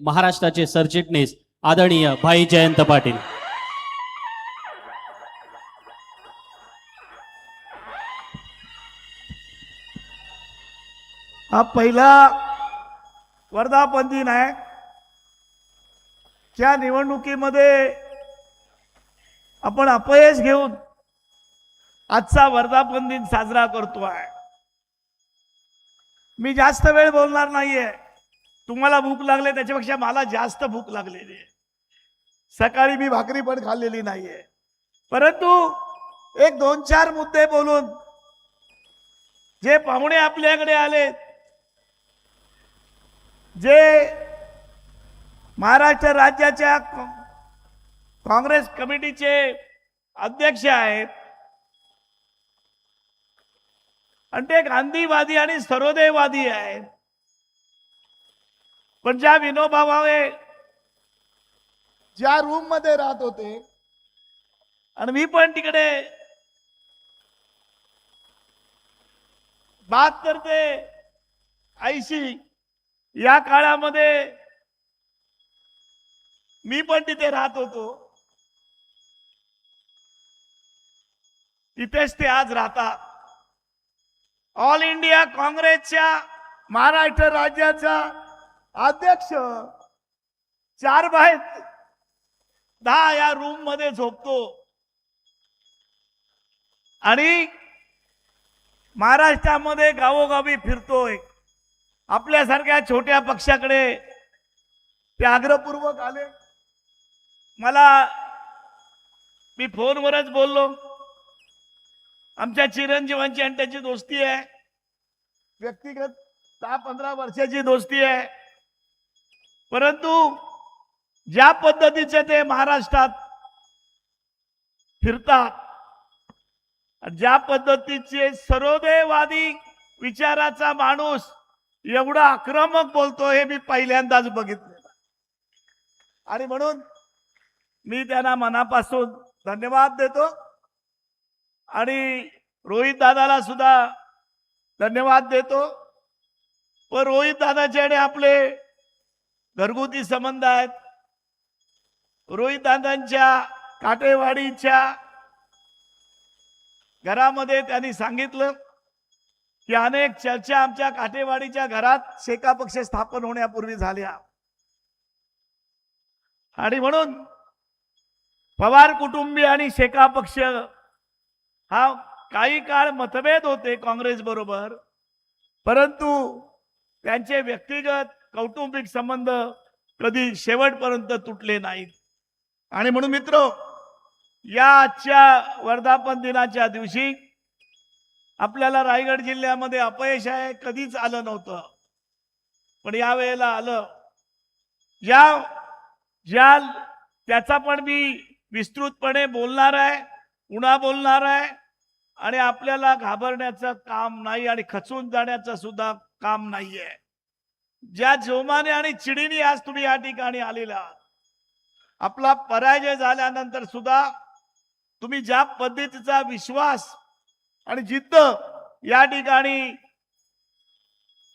महाराष्ट्राचे सरचिटणीस आदरणीय भाई जयंत पाटील। हा पहिला वर्धापन दिन आहे। त्या निवडणुकीमध्ये आपण अपयश घेऊन आजचा वर्धापन दिन साजरा करतोय। मी जास्त वेळ बोलणार नाहीये। तुम्हाला भूक लागले त्याच्यापेक्षा मला जास्त भूक लागलेली आहे। सकाळी मी भाकरी पण खाल्लेली नाहीये, परंतु एक दोन चार मुद्दे बोलून जे पाहुणे आपल्याकडे आले, जे महाराष्ट्र राज्याच्या काँग्रेस कमिटीचे अध्यक्ष आहेत आणि ते गांधीवादी आणि सर्वोदयवादी आहेत, पण ज्या विनोबा भावे ज्या रूम मध्ये राहत होते आणि मी पण तिकडे 72 ते 80 या काळामध्ये मी पण तिथे राहत होतो, तिथेच ते आज राहतात। ऑल इंडिया काँग्रेसच्या महाराष्ट्र राज्याचा अध्यक्ष 4/10 या रूम मध्ये झोपतो आणि महाराष्ट्रामध्ये गावोगावी फिरतोय। आपल्यासारख्या छोट्या पक्षाकडे ते आग्रहपूर्वक आले। मी फोनवरच बोललो। आमच्या चिरंजीवांची आणि त्याची दोस्ती आहे, व्यक्तिगत 10-15 वर्षाची दोस्ती आहे, परंतु ज्या पद्धतीचे ते महाराष्ट्रात फिरतात, ज्या पद्धतीचे सर्वोदयवादी विचाराचा माणूस एवढा आक्रमक बोलतो हे मी पहिल्यांदाच बघितलेलं। आणि म्हणून मी त्यांना मनापासून धन्यवाद देतो आणि रोहित दादाला सुद्धा धन्यवाद देतो। व रोहित दादाचे आणि आपले घरगुती संबंध आहेत। रोहित दादांच्या काटेवाडीच्या घरामध्ये त्यांनी सांगितलं की अनेक चर्चा आमच्या काटेवाडीच्या घरात शेका पक्ष स्थापन होण्यापूर्वी झाल्या आणि म्हणून पवार कुटुंबीय आणि शेका पक्ष हा काही काळ मतभेद होते काँग्रेस बरोबर, परंतु त्यांचे व्यक्तिगत कौटुंबिक संबंध कधी शेवटपर्यंत तुटले नाहीत। आणि म्हणून मित्र, या आजच्या वर्धापन दिनाच्या दिवशी आपल्याला रायगड जिल्ह्यामध्ये अपयश आहे, कधीच आलं नव्हतं, पण या वेळेला आलं। त्याचा पण मी विस्तृतपणे बोलणार आहे, पुन्हा बोलणार आहे आणि आपल्याला घाबरण्याचं काम नाही आणि खचून जाण्याचं सुद्धा काम नाहीये। ज्या जोमाने आणि चिडीने आज तुम्ही या ठिकाणी आलेला, आपला पराजय झाल्यानंतर सुद्धा तुम्ही ज्या पद्धतीचा विश्वास आणि जिद्द या ठिकाणी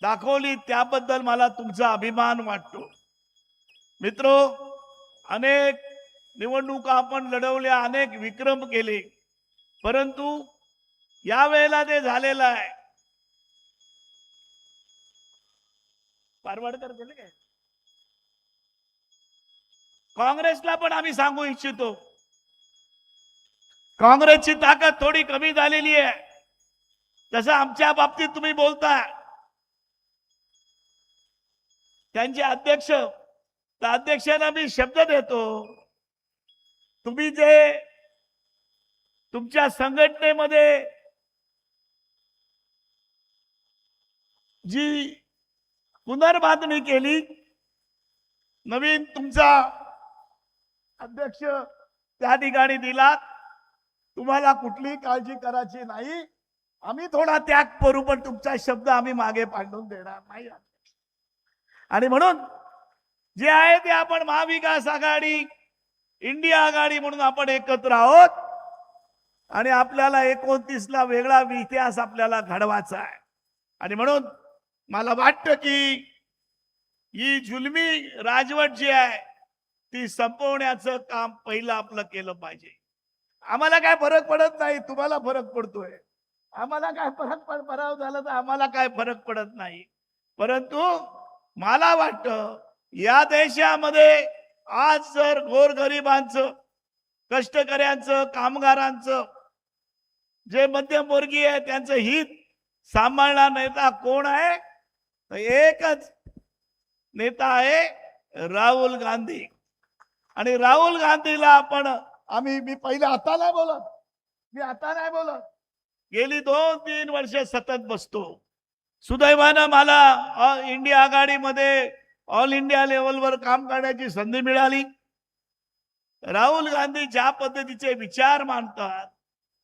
दाखवली त्याबद्दल मला तुमचा अभिमान वाटतो। मित्रो, अनेक निवडणुका आपण लढवल्या, अनेक विक्रम केले, परंतु या वेळेला ते झालेलं आहे। पारवाडकर गेले काय? काँग्रेसला पण आम्ही सांगू इच्छितो, काँग्रेसची ताकद थोडी कमी झालेली आहे। जसं आमच्या बाबतीत तुम्ही बोलता, त्यांचे अध्यक्ष, त्या अध्यक्षांना मी शब्द देतो, तुम्ही जे तुमच्या संघटनेमध्ये जी पुनर्बांधणी केली, नवीन तुमचा अध्यक्ष त्या ठिकाणी दिलात, तुम्हाला कुठलीही काळजी करायची नाही। आम्ही थोडा त्याग करू, पण तुमचा शब्द आम्ही मागे पाडून देणार नाही। आणि म्हणून जे आहे ते आपण महाविकास आघाडी, इंडिया आघाडी म्हणून आपण एकत्र आहोत आणि आपल्याला 29ला वेगळा इतिहास आपल्याला घडवायचा आहे। आणि म्हणून मला वाटतं की ही जुलमी राजवट जी आहे ती संपवण्याचं काम पहिलं आपलं केलं पाहिजे. आम्हाला काय फरक पडत नाही, तुम्हाला फरक पडतोय. आम्हाला काय पराभव झाला तर आम्हाला काय फरक पडत नाही. परंतु मला वाटतं या देशामध्ये आज जर गोरगरिबांचं, कष्टकऱ्यांचं, कामगारांचं, जे मध्यमवर्गीय आहे त्यांचं हित सांभाळणारा नेता कोण आहे तर एकच नेता आहे राहुल गांधी. आणि राहुल गांधीला मी पहिले आता नाही बोलत गेली 2-3 वर्ष सतत बसतो. सुदैवानं मला इंडिया आघाडीमध्ये ऑल इंडिया लेवलवर काम करण्याची संधी मिळाली. राहुल गांधी ज्या पद्धतीचे विचार मांडतात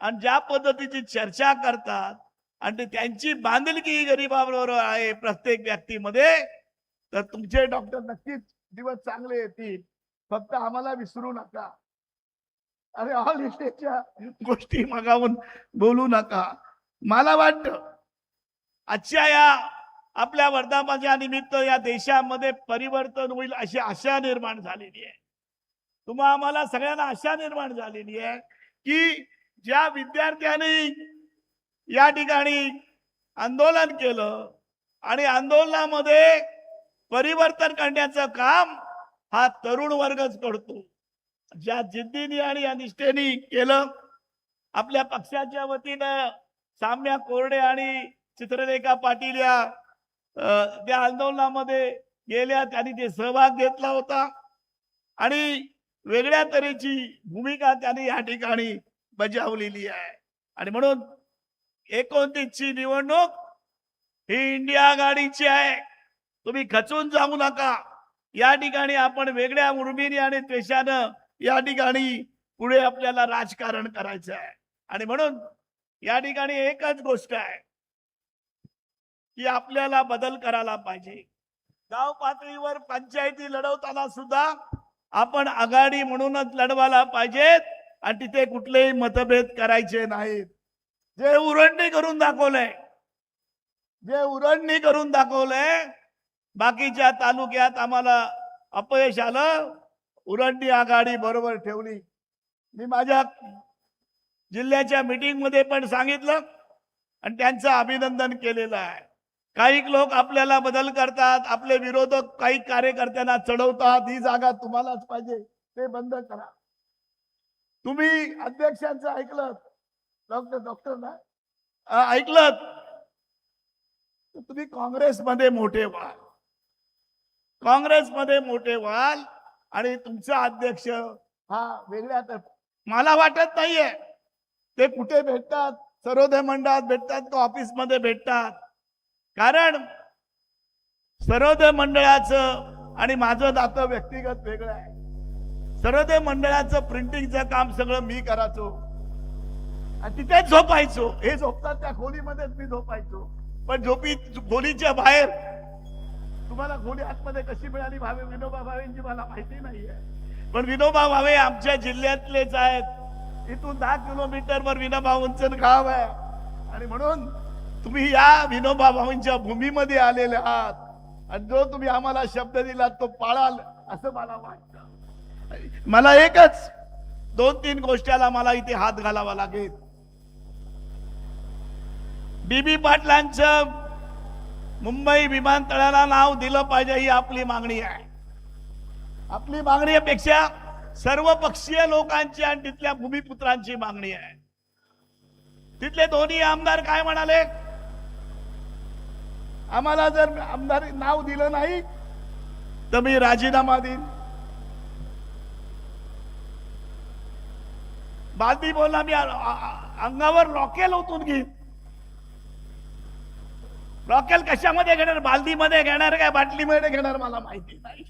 आणि ज्या पद्धतीची चर्चा करतात आणि त्यांची बांधिलकी गरिबाबरोबर आहे प्रत्येक व्यक्तीमध्ये, तर तुमचे डॉक्टर नक्कीच दिवस चांगले येतील. फक्त आम्हाला विसरू नका. अरे ऑल इंडियाच्या गोष्टी मागावून बोलू नका. मला वाटतं आजच्या या आपल्या वर्धापनाच्या निमित्त या देशामध्ये परिवर्तन होईल अशी आशा निर्माण झालेली आहे. आम्हाला सगळ्यांना आशा निर्माण झालेली आहे की ज्या विद्यार्थ्यांनी या ठिकाणी आंदोलन केलं आणि आंदोलनामध्ये परिवर्तन करण्याचं काम हा तरुण वर्गच करतो. ज्या जिद्दीने आणि या निष्ठेने केलं, आपल्या पक्षाच्या वतीनं साम्या कोरडे आणि चित्ररेखा पाटील या त्या आंदोलनामध्ये गेल्या, त्यांनी ते सहभाग घेतला होता आणि वेगळ्या तऱ्हेची भूमिका त्यांनी या ठिकाणी बजावलेली आहे. आणि म्हणून 29ची निवडणूक ही इंडिया आघाडीची आहे. तुम्ही खचून जाऊ नका. या ठिकाणी आपण वेगळ्या उर्मीने आणि द्वेषानं या ठिकाणी पुढे आपल्याला राजकारण करायचं आहे. आणि म्हणून या ठिकाणी एकच गोष्ट आहे की आपल्याला बदल करायला पाहिजे. गाव पातळीवर पंचायती लढवताना सुद्धा आपण आघाडी म्हणूनच लढवायला पाहिजेत आणि तिथे कुठलेही मतभेद करायचे नाहीत. जे उरणणी करून दाखवलंय बाकीच्या तालुक्यात आम्हाला अपयश आलं, उरणणी आघाडी बरोबर ठेवली. मी माझ्या जिल्ह्याच्या मीटिंग मध्ये पण सांगितलं आणि त्यांचं अभिनंदन केलेलं आहे. काही लोक आपल्याला बदल करतात, आपले विरोधक काही कार्यकर्त्यांना चढवतात, ही जागा तुम्हालाच पाहिजे, ते बंद करा. तुम्ही अध्यक्षांचं ऐकलं, डॉक्टर ना ऐकलं, तुम्ही काँग्रेसमध्ये मोठे व्हाल आणि तुमचा अध्यक्ष हा वेगळ्या. मला वाटत नाहीये ते कुठे भेटतात, सर्वोदय मंडळात भेटतात का ऑफिसमध्ये भेटतात. कारण सर्वोदय मंडळाचं आणि माझं नातं व्यक्तिगत वेगळं आहे. सर्वोदय मंडळाचं प्रिंटिंगचं काम सगळं मी करायचो आणि तिथेच झोपायचो. हे झोपतात त्या खोलीमध्येच मी झोपायचो. पण खोलीच्या बाहेर तुम्हाला खोली आतमध्ये कशी मिळाली विनोबा भावेंची मला माहिती नाहीये. पण विनोबा भावे आमच्या जिल्ह्यातलेच आहेत. इथून 10 किलोमीटरवर विनोबा भाऊंचं गाव आहे. आणि म्हणून तुम्ही या विनोबा भाऊंच्या भूमीमध्ये आलेले आहात आणि जो तुम्ही आम्हाला शब्द दिला तो पाळाल असं मला वाटतं. मला एकच 2-3 गोष्टीला मला इथे हात घालावा लागेल. बीबी पाटलांचं मुंबई विमानतळाला नाव दिलं पाहिजे ही आपली मागणी आहे. आपली मागणीपेक्षा सर्व पक्षीय लोकांची आणि तिथल्या भूमिपुत्रांची मागणी आहे. तिथले दोन्ही आमदार काय म्हणाले, आम्हाला जर आमदार नाव दिलं नाही तर मी राजीनामा देईन. बालदी बोलला मी अंगावर रॉकेल ओतून घेईन. रॉकेल कशामध्ये घेणार, बालदीमध्ये घेणार काय बाटलीमध्ये घेणार मला माहिती नाही.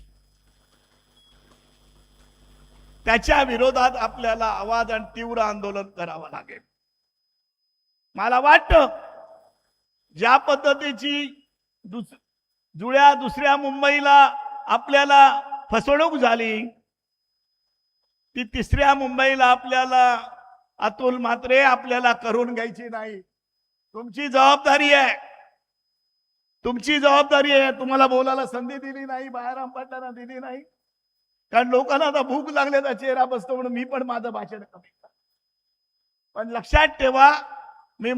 त्याच्या विरोधात आपल्याला आवाज आणि तीव्र आंदोलन करावं लागेल. मला वाटतं ज्या पद्धतीची दुसऱ्या मुंबईला आपल्याला फसवणूक झाली, ती तिसऱ्या मुंबईला आपल्याला अतुल म्हात्रे आपल्याला करून घ्यायची नाही. तुमची जबाबदारी आहे. तुमची जबाबदारी आहे. तुम्हाला बोलायला संधी दिली नाही, बाळाराम पाटलांना दिली नाही, कारण लोकांना आता भूक लागल्याचा चेहरा बसतो म्हणून मी पण माझं भाषण कमी. पण लक्षात ठेवा, मी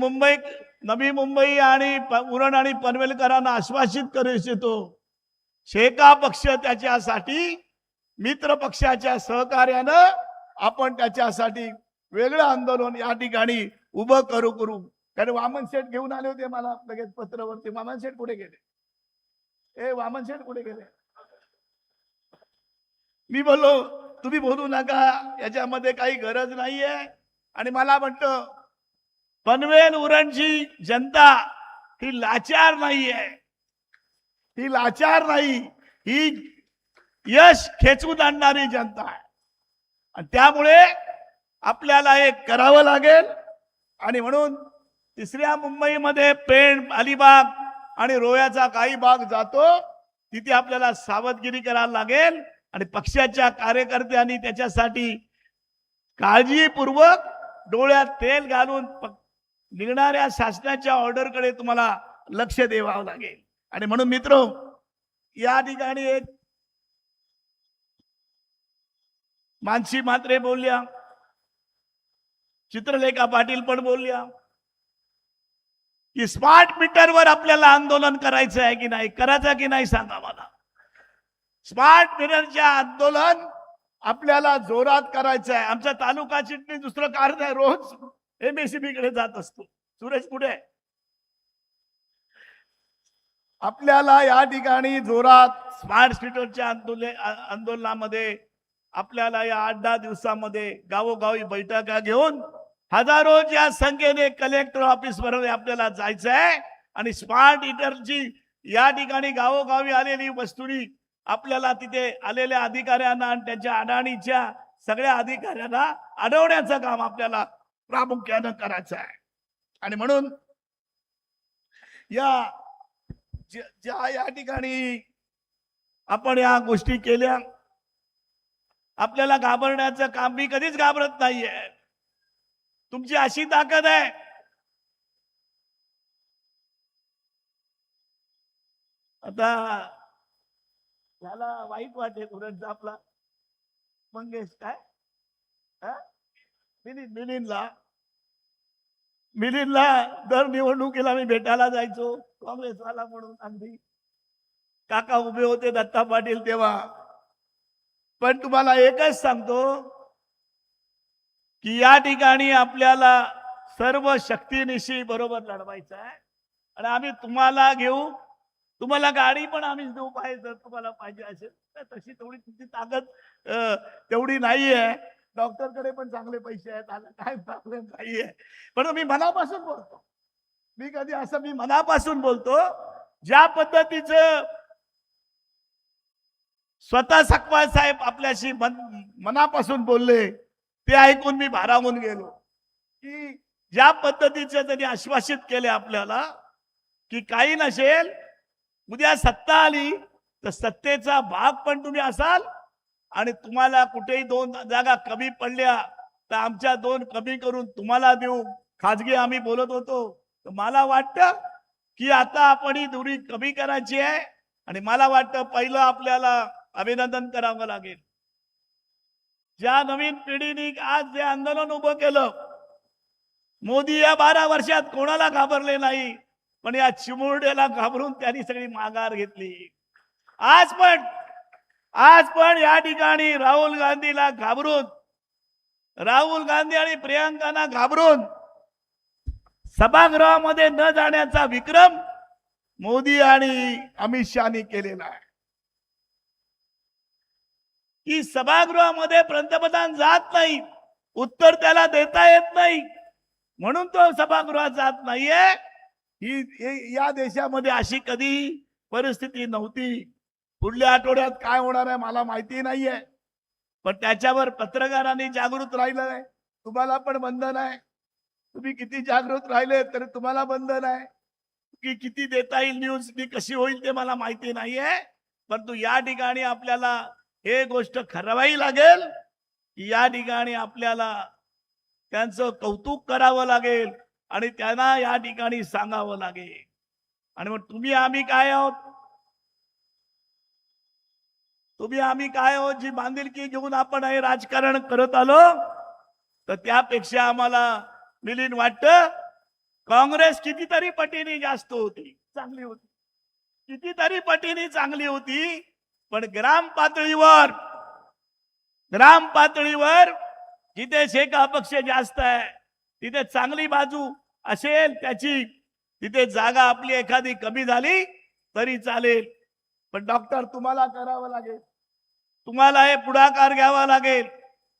नवी मुंबई आणि उरण आणि पनवेलकरांना आश्वासित करू इच्छितो, शेका पक्ष त्याच्यासाठी मित्र पक्षाच्या सहकार्यानं आपण त्याच्यासाठी वेगळं आंदोलन या ठिकाणी उभं करू. कारण वामन शेठ घेऊन आले होते मला लगेच पत्रावरती. वामन शेठ कुठे गेले? वामन शेठ कुठे गेले? मी बोललो तुम्ही बोलू नका, याच्यामध्ये काही गरज नाहीये. आणि मला म्हटलं पनवेल उरणची जनता ही लाचार नाहीये, ही लाचार नाही, ही यश खेचून आणणारी जनता आहे. आणि त्यामुळे आपल्याला हे करावं लागेल. आणि म्हणून तिसऱ्या मुंबईमध्ये पेण, अलिबाग आणि रोह्याचा काही भाग जातो, तिथे आपल्याला सावधगिरी करायला लागेल. आणि पक्षाच्या कार्यकर्त्यांनी त्याच्यासाठी काळजीपूर्वक डोळ्यात तेल घालून निघणाऱ्या शासनाच्या ऑर्डरकडे तुम्हाला लक्ष द्यावं लागेल. आणि म्हणून मित्र, या ठिकाणी एक मानसी म्हात्रे बोलल्या, चित्रलेखा पाटील पण बोलल्या की स्मार्ट मीटरवर आपल्याला आंदोलन करायचं आहे की नाही, करायचं की नाही सांगा मला. स्मार्ट मीटरचे आंदोलन आपल्याला जोरात करायचं आहे. आमचा तालुका चिटणीस दुसरं कारण आहे, रोज MSCB कडे जात असतो. सुरेश कुठे? आपल्याला या ठिकाणी जोरात स्मार्ट मीटरच्या आंदोलनामध्ये आपल्याला या 8-10 दिवसामध्ये गावोगावी बैठका घेऊन हजारोच्या संख्येने कलेक्टर ऑफिस वर आपल्याला जायचं आहे. आणि स्मार्ट मीटरची या ठिकाणी गावोगावी आलेली वस्तुनी आपल्याला तिथे आलेल्या अधिकाऱ्यांना आणि त्यांच्या अडाणीच्या सगळ्या अधिकाऱ्यांना अडवण्याचं काम आपल्याला प्रामुख्यानं करायचं आहे. आणि म्हणून या ठिकाणी आपण या गोष्टी केल्या. आपल्याला घाबरण्याचं काम मी कधीच घाबरत नाहीये. तुमची अशी ताकद आहे. आता त्याला वाईट वाटेल उरणचा आपला मंगेश काय मिलिंदला दर निवडणुकीला मी भेटायला जायचो, काँग्रेसवाला म्हणून. अगदी काका उभे होते दत्ता पाटील तेव्हा. पण तुम्हाला एकच सांगतो की या ठिकाणी आपल्याला सर्व शक्तीनिशी बरोबर लढवायचं आहे. आणि आम्ही तुम्हाला घेऊ, तुम्हाला गाडी पण आम्हीच देऊ पाहिजे जर तुम्हाला पाहिजे असेल तर. तशी तेवढी तुमची ताकद तेवढी नाहीये. डॉक्टरकडे पण चांगले पैसे आहेत, काय प्रॉब्लेम नाहीये. पण मी मनापासून बोलतो, मी मनापासून बोलतो. ज्या पद्धतीचं स्वतः सकपाळ साहेब आपल्याशी मनापासून बोलले ते ऐकून मी भारावून गेलो. की ज्या पद्धतीचे त्यांनी आश्वासित केले आपल्याला की काही नसेल, उद्या सत्ता आली तर सत्तेचा भाग पण तुम्ही असाल. आणि तुम्हाला कुठेही 2 जागा कमी पडल्या तर आमच्या 2 कमी करून तुम्हाला देऊ. खाजगी आम्ही बोलत होतो. तर मला वाटतं की आता आपण ही दूरी कमी करायची आहे. आणि मला वाटतं पहिलं आपल्याला अभिनंदन करावं लागेल. ज्या नवीन पिढीने आज जे आंदोलन उभं केलं, मोदी या 12 वर्षात कोणाला घाबरले नाही, पण या चिमुरड्याला घाबरून त्यांनी सगळी माघार घेतली. आज पण या ठिकाणी राहुल गांधीला घाबरून, राहुल गांधी आणि प्रियंकांना घाबरून सभागृहामध्ये न जाण्याचा विक्रम मोदी आणि अमित शहानी केलेला आहे. की सभागृहामध्ये पंतप्रधान जात नाही, उत्तर त्याला देता येत नाही म्हणून तो सभागृहात जात नाहीये. ही या देशामध्ये अशी कधी परिस्थिती नव्हती. पुढल्या आठवड्यात काय होणार आहे मला माहिती नाहीये, पण त्याच्यावर पत्रकारांनी जागृत राहिलं नाही. तुम्हाला पण बंधन आहे. तुम्ही किती जागृत राहिले तरी तुम्हाला बंधन आहे. की किती देता येईल न्यूज, ती कशी होईल ते मला माहिती नाहीये. परंतु या ठिकाणी आपल्याला हे गोष्ट ठरवावी लागेल की या ठिकाणी आपल्याला त्यांचं कौतुक करावं लागेल आणि त्यांना या ठिकाणी सांगावं लागेल आणि मग तुम्ही आम्ही काय आहोत, तुम्ही आम्ही काय आहोत, जी बांधिलकी घेऊन आपण हे राजकारण करत आलो, तर त्यापेक्षा आम्हाला मिलिंद वाटतं काँग्रेस कितीतरी पटीने जास्त होती, चांगली होती, कितीतरी पटीने चांगली होती. पण ग्राम पातळीवर जिथे शेका पक्ष जास्त आहे, तिथे चांगली बाजू असेल त्याची, तिथे जागा आपली एखादी कमी झाली तरी चालेल. पण डॉक्टर तुम्हाला करावं लागेल, तुम्हाला हे पुढाकार घ्यावा लागेल.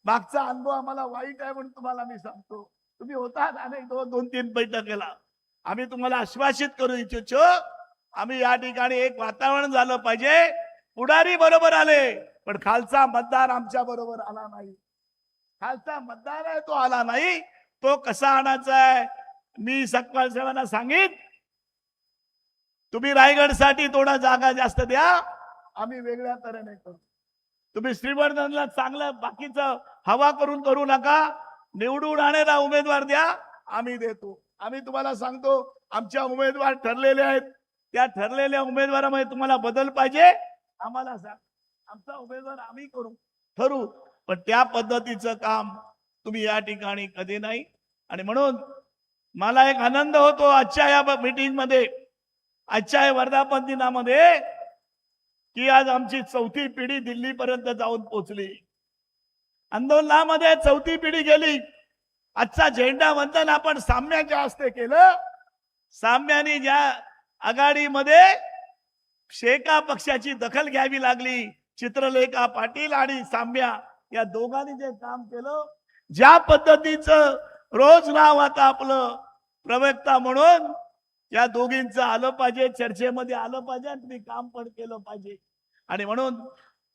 मागचा अनुभव आम्हाला वाईट आहे म्हणून तुम्हाला मी सांगतो. तुम्ही होता अनेक 2-3 बैठकीला. आम्ही तुम्हाला आश्वासित करू इच्छितो, आम्ही या ठिकाणी एक वातावरण झालं पाहिजे. पुढारी बरोबर आले, पण खालचा मतदार आमच्या बरोबर आला नाही. खालचा मतदार आहे तो आला नाही. तो कसा आणायचा आहे, मी सकपाल साहेबांना सांगित, तुम्ही रायगडसाठी थोडा जागा जास्त द्या, आम्ही वेगळ्या तऱ्हेने करू. तुम्ही श्रीवर्धनला चांगलं बाकीचं हवा करू नका. निवडून आणणारा उमेदवार द्या, आम्ही देतो. आम्ही तुम्हाला सांगतो, आमच्या उमेदवार ठरलेले आहेत. त्या ठरलेल्या उमेदवारामध्ये तुम्हाला बदल पाहिजे, आम्हाला सांग, आमचा उमेदवार आम्ही ठरू. पण त्या पद्धतीचं काम तुम्ही या ठिकाणी कधी नाही. आणि म्हणून मला एक आनंद होतो आजच्या या मीटिंग मध्ये, आजच्या या वर्धापन दिनामध्ये, की आज आमची 4थी पिढी दिल्लीपर्यंत जाऊन पोहोचली. आंदोलनामध्ये 4थी पिढी गेली. आजचा झेंडा वंदन आपण साम्याच्या हस्ते केलं. साम्याने ज्या आघाडीमध्ये शेका पक्षाची दखल घ्यावी लागली, चित्रलेखा पाटील आणि साम्या या दोघांनी जे काम केलं, ज्या पद्धतीचं रोज नाव आता आपलं प्रवक्ता म्हणून या दोघींचं आलं पाहिजे, चर्चेमध्ये आलं पाहिजे, आणि तुम्ही काम पण केलं पाहिजे. आणि म्हणून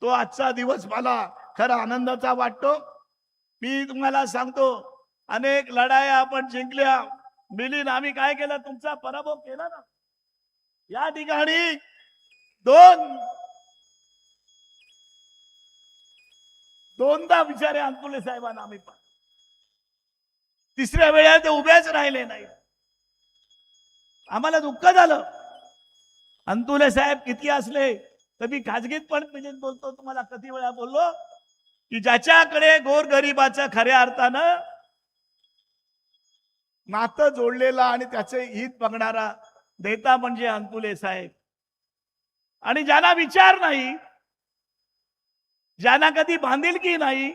तो आजचा दिवस मला खरा आनंदाचा वाटतो. मी तुम्हाला सांगतो, अनेक लढाया आपण जिंकल्या. मिलिंद आम्ही काय केलं, तुमचा पराभव केला ना. या ठिकाणी दोनदा विचारे अंतुले साहेबांना आम्ही पण, तिसऱ्या वेळेला ते उभेच राहिले नाही. आम्हाला दुःख झालं. अंतुले साहेब किती असले तर मी खाजगीत पण बोलतो, तुम्हाला किती वेळा बोललो, की ज्याच्याकडे गोरगरिबाच्या खऱ्या अर्थानं नातं जोडलेला आणि त्याचे हित बघणारा नेता म्हणजे अंतुले साहेब. आणि ज्यांना विचार नाही, ज्यांना कधी बांधिलकी नाही,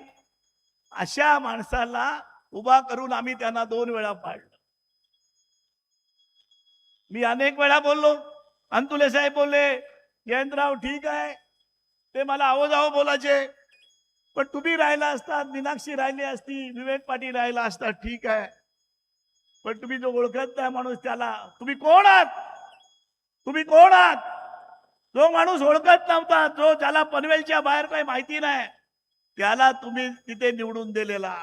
अशा माणसाला उभा करून आम्ही त्यांना 2 वेळा पाडलं. मी अनेक वेळा बोललो, अंतुले साहेब बोलले, जयंतराव ठीक आहे, ते मला आहो बोलायचे, पण तुम्ही राहिला असतात, मीनाक्षी राहिली असती, विवेक पाटील राहिला असता, ठीक आहे, पण तुम्ही जो ओळखत नाही माणूस त्याला तुम्ही कोण आहात? जो माणूस ओळखत नव्हता, जो ज्याला पनवेलच्या बाहेर काही माहिती नाही, त्याला तुम्ही तिथे निवडून दिलेला.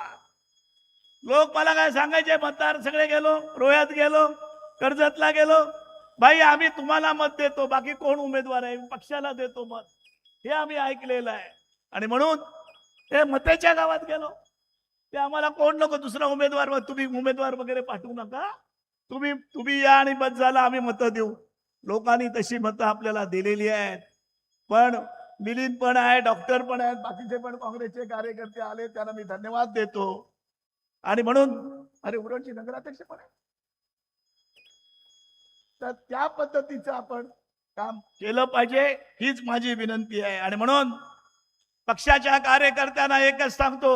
लोक मला काय सांगायचे, मतदार सगळे गेलो, रोह्यात गेलो, कर्जतला गेलो, भाई आम्ही तुम्हाला मत देतो, बाकी कोण उमेदवार आहे, पक्षाला देतो मत, हे आम्ही ऐकलेलं आहे. आणि म्हणून हे मतेच्या गावात गेलो, ते आम्हाला कोण नको, दुसरा उमेदवार, तुम्ही उमेदवार वगैरे पाठवू नका, तुम्ही या आणि बस झाला, आम्ही मतं देऊ. लोकांनी तशी मतं आपल्याला दिलेली आहेत. पण मिलिंद पण आहे, डॉक्टर पण आहेत, बाकीचे पण काँग्रेसचे कार्यकर्ते आले, त्यांना मी धन्यवाद देतो. आणि म्हणून अरे उरणची नगराध्यक्ष पण आहे, तर त्या पद्धतीचं आपण काम केलं पाहिजे, हीच माझी विनंती आहे. आणि म्हणून पक्षाच्या कार्यकर्त्यांना एकच सांगतो,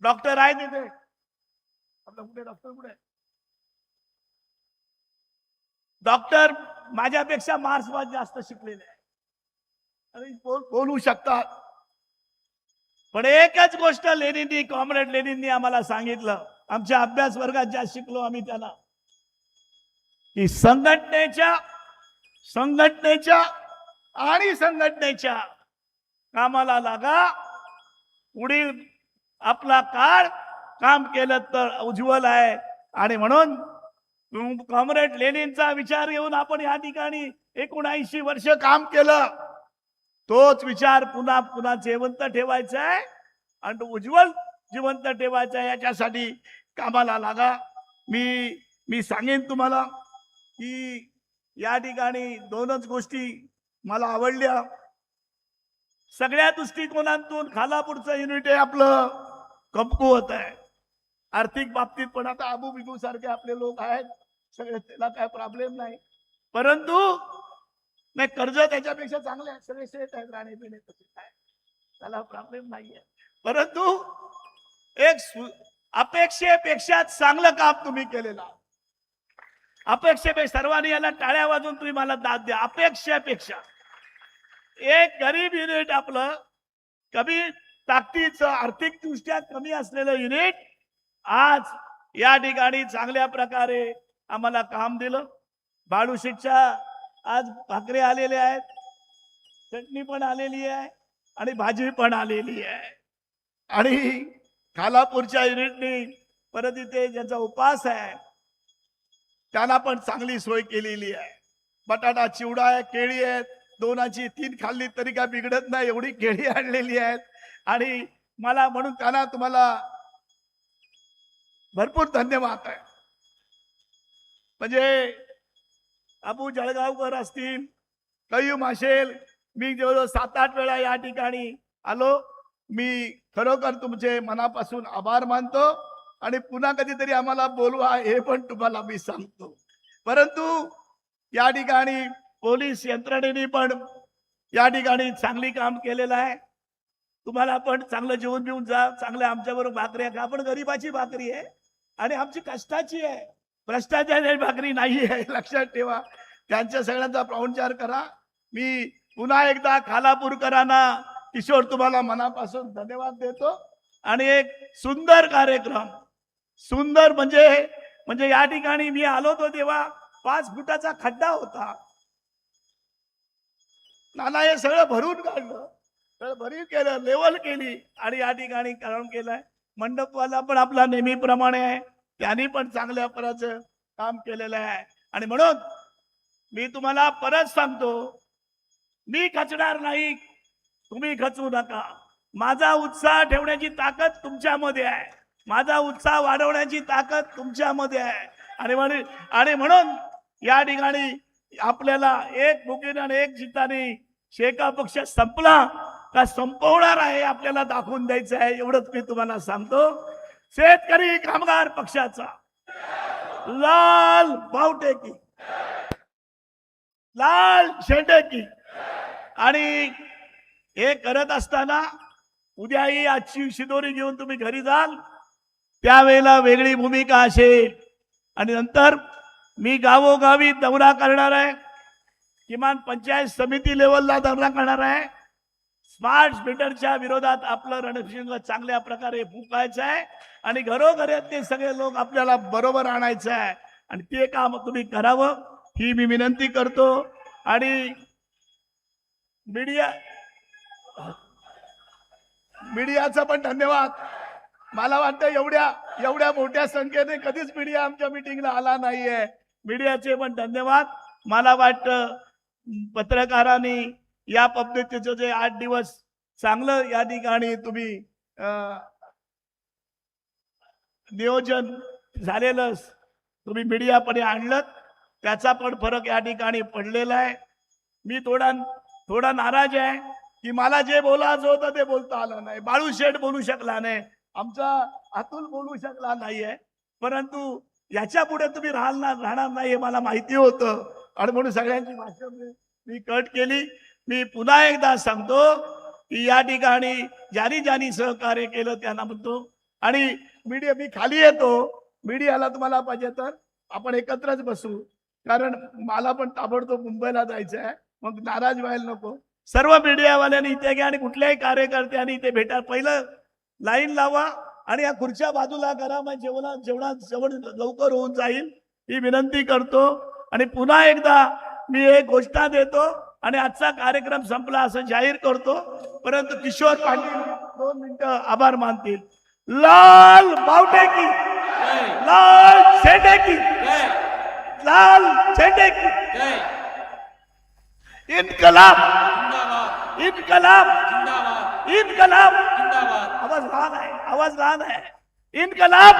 डॉक्टर आहे तिथे, आपला कुठे डॉक्टर कुठे, डॉक्टर माझ्यापेक्षा मार्क्सवाद जास्त शिकलेले आहे, बोलू शकतात. पण एकच गोष्ट लेनिननी, कॉम्रेड लेनिननी आम्हाला सांगितलं, आमच्या अभ्यास वर्गात ज्या शिकलो आम्ही त्याला, की संघटनेच्या कामाला लागा, पुढील आपला काळ काम केलं तर उज्ज्वल आहे. आणि म्हणून कॉम्रेड लेनिनचा विचार घेऊन आपण या ठिकाणी 79 वर्ष काम केलं, तोच विचार पुन्हा जिवंत ठेवायचा आहे आणि तो उज्ज्वल जिवंत ठेवायचा आहे. याच्यासाठी कामाला लागा. मी सांगेन तुम्हाला की या ठिकाणी दोनच गोष्टी मला आवडल्या. सगळ्या दृष्टिकोनातून खालापूरचं युनिट हे आपलं कमकुवत आहे. आर्थिक बाबतीत पण आता अबू बिबू सारखे आपले लोक आहेत सगळे, त्याला काय प्रॉब्लेम नाही. परंतु नाही, कर्ज त्याच्यापेक्षा चांगले आहेत, सगळे सेट आहेत, राणे पिणे त्याला प्रॉब्लेम नाहीये. परंतु एक अपेक्षेपेक्षा चांगलं काम तुम्ही केलेलं. अपेक्षेपेक्षा सर्वांनी याला टाळ्या वाजून तुम्ही मला दाद द्या. अपेक्षेपेक्षा एक गरीब युनिट आपलं कमी ताकदीचं आर्थिक दृष्ट्या कमी असलेलं युनिट आज या ठिकाणी चांगल्या प्रकारे आम्हाला काम दिलं. बाळूशेठच्या आज भाकरी आलेले आहेत, चटणी पण आलेली आहे आणि भाजी पण आलेली आहे. आणि खालापूरच्या युनिटनी परत इथे ज्याचा उपास आहे त्यांना पण चांगली सोय केलेली आहे. बटाटा चिवडा आहे, केळी आहेत, दोनाची 3 खाल्ली तरी काय बिघडत नाही एवढी केळी आणलेली आहेत. आणि मला म्हणून त्यांना तुम्हाला भरपूर धन्यवाद आहे. म्हणजे अबू जळगावकर असतील, कयूम असेल, मी जवळजवळ 7-8 वेळा या ठिकाणी आलो. मी खरोखर तुमचे मनापासून आभार मानतो आणि पुन्हा कधीतरी आम्हाला बोलवा हे पण तुम्हाला मी सांगतो. परंतु या ठिकाणी पोलीस यंत्रणेने पण या ठिकाणी चांगली काम केलेलं आहे. तुम्हाला पण चांगलं जेवण बिवून जा, चांगलं आमच्याबरोबर भाकरी खा. आपण गरीबाची भाकरी आहे आणि आमची कष्टाची आहे, भ्रष्टाचाराची भाकरी नाही आहे, लक्षात ठेवा. त्यांच्या सगळ्यांचा पाहुणचार करा. मी पुन्हा एकदा खालापूरकरांना, किशोर, तुम्हाला मनापासून धन्यवाद देतो. आणि एक सुंदर कार्यक्रम, सुंदर म्हणजे या ठिकाणी मी आलो होतो तेव्हा 5 फुटाचा खड्डा होता. नाना हे सगळं भरून काढलं, सगळं भरून केलं, लेवल केली आणि या ठिकाणी काम केलंय. मंडपवाला पण आपला नेहमीप्रमाणे आहे, त्यांनी पण चांगल्या प्रकारचं काम केलेलं आहे. आणि म्हणून मी तुम्हाला परत सांगतो, मी खचणार नाही, तुम्ही खचू नका. माझा उत्साह ठेवण्याची ताकद तुमच्यामध्ये आहे, माझा उत्साह वाढवण्याची ताकद तुमच्यामध्ये आहे. आणि म्हणून या ठिकाणी आपल्याला एक भुकीने आणि एक जिताने शेका पक्ष संपला का संपवणार आहे आपल्याला दाखवून द्यायचं आहे. एवढंच मी तुम्हाला सांगतो. शेतकरी कामगार पक्षाचा लाल बावटे की, लाल शेंडे की. आणि हे करत असताना उद्याही आजची शिदोरी घेऊन तुम्ही घरी जाल, त्यावेळेला वेगळी भूमिका असेल. आणि नंतर मी गावोगावी दौरा करणार आहे, किमान पंचायत समिती लेवलला दौरा करणार आहे. स्मार्ट मीटरच्या विरोधात आपलं रणशिंग चांगल्या प्रकारे फुंकायचं आहे आणि घरोघरातले सगळे लोक आपल्याला बरोबर आणायचं आहे. आणि ते काम तुम्ही करावं ही मी विनंती करतो. आणि मीडियाचा पण धन्यवाद. मला वाटतं एवढ्या मोठ्या संख्येने कधीच मीडिया आमच्या मीटिंगला आला नाहीये. मीडियाचे पण धन्यवाद. मला वाटतं पत्रकारांनी या पद्धतीचं जे 8 दिवस चांगलं या ठिकाणी तुम्ही नियोजन झालेलं तुम्ही मीडियाकडे आणलं, त्याचा पण फरक या ठिकाणी पडलेला आहे. मी थोडा नाराज आहे की मला जे बोलायचं होतं ते बोलता आलं नाही. बाळूशेठ बोलू शकला नाही, आमचा अतुल बोलू शकला नाहीये. परंतु याच्या पुढे तुम्ही राहणार नाही हे मला माहिती होतं आणि म्हणून सगळ्यांची भाषा मी कट केली. मी पुन्हा एकदा सांगतो की या ठिकाणी ज्यांनी सहकार्य केलं त्यांना म्हणतो. आणि मीडिया, मी खाली येतो, मीडियाला तुम्हाला पाहिजे तर आपण एकत्रच बसू, कारण मला पण ताबडतोब मुंबईला जायचं आहे, मग नाराज व्हायला नको. सर्व मीडियावाल्यांनी इथे घ्या आणि कुठल्याही कार्यकर्त्यांनी इथे भेटा. पहिलं लाईन लावा आणि या खुर्च्या बाजूला करा, मग जेवण लवकर होऊन जाईल ही विनंती करतो. आणि पुन्हा एकदा मी एक घोषणा देतो आणि आजचा कार्यक्रम संपला असं जाहीर करतो. परंतु किशोर पाटील 2 मिनिटं आभार मानतील. लाल बावटे की, लाल शेंडे की, लाल शेंडे की. इनकलाब, इनकलाब, इनकलाब. आवाज लहान आहे. इनकलाब.